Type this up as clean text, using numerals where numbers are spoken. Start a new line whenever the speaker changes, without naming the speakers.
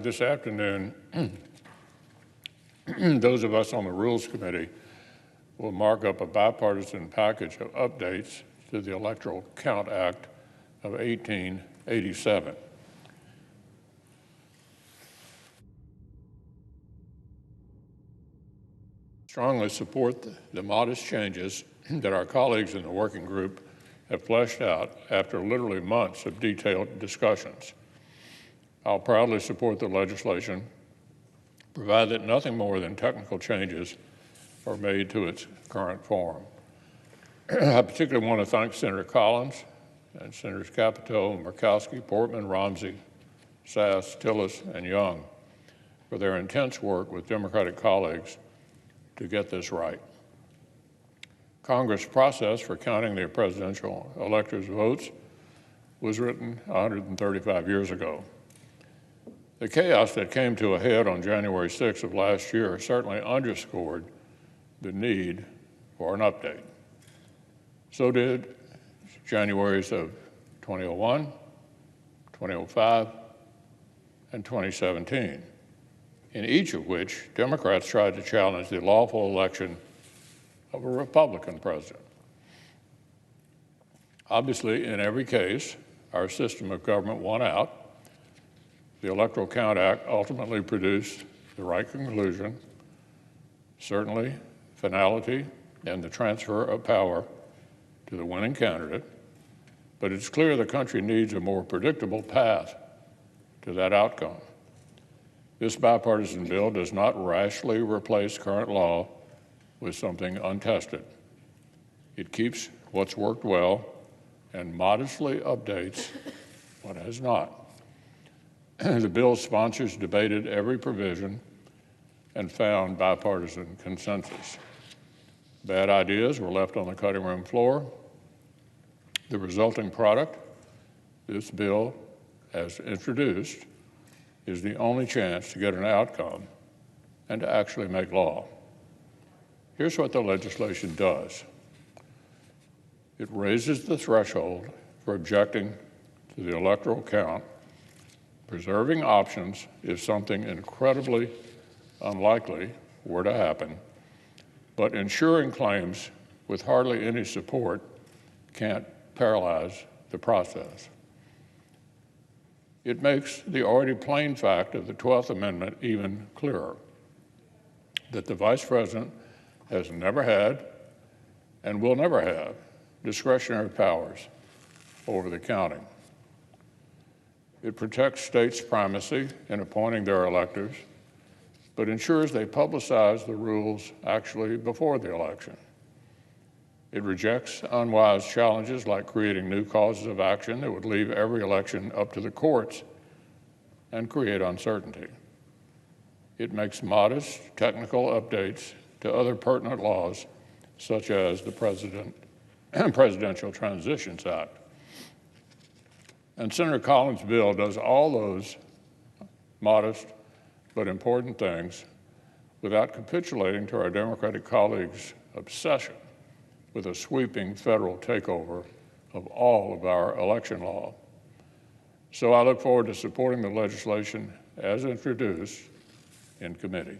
This afternoon, those of us on the Rules Committee will mark up a bipartisan package of updates to the Electoral Count Act of 1887. Strongly support the modest changes that our colleagues in the working group have fleshed out after literally months of detailed discussions. I'll proudly support the legislation, provided that nothing more than technical changes are made to its current form. I particularly want to thank Senator Collins and Senators Capito, Murkowski, Portman, Romsey, Sass, Tillis, and Young for their intense work with Democratic colleagues to get this right. Congress' process for counting the presidential electors' votes was written 135 years ago. The chaos that came to a head on January 6th of last year certainly underscored the need for an update. So did Januaries of 2001, 2005, and 2017, in each of which Democrats tried to challenge the lawful election of a Republican president. Obviously, in every case, our system of government won out. The Electoral Count Act ultimately produced the right conclusion, certainly finality and the transfer of power to the winning candidate, but it's clear the country needs a more predictable path to that outcome. This bipartisan bill does not rashly replace current law with something untested. It keeps what's worked well and modestly updates what has not. The bill's sponsors debated every provision and found bipartisan consensus. Bad ideas were left on the cutting room floor. The resulting product, this bill, as introduced, is the only chance to get an outcome and to actually make law. Here's what the legislation does. It raises the threshold for objecting to the electoral count. Preserving options if something incredibly unlikely were to happen, but ensuring claims with hardly any support can't paralyze the process. It makes the already plain fact of the 12th Amendment even clearer, that the Vice President has never had and will never have discretionary powers over the counting. It protects states' primacy in appointing their electors, but ensures they publicize the rules actually before the election. It rejects unwise challenges like creating new causes of action that would leave every election up to the courts and create uncertainty. It makes modest technical updates to other pertinent laws, such as the Presidential Transitions Act. And Senator Collins' bill does all those modest but important things without capitulating to our Democratic colleagues' obsession with a sweeping federal takeover of all of our election law. So I look forward to supporting the legislation as introduced in committee.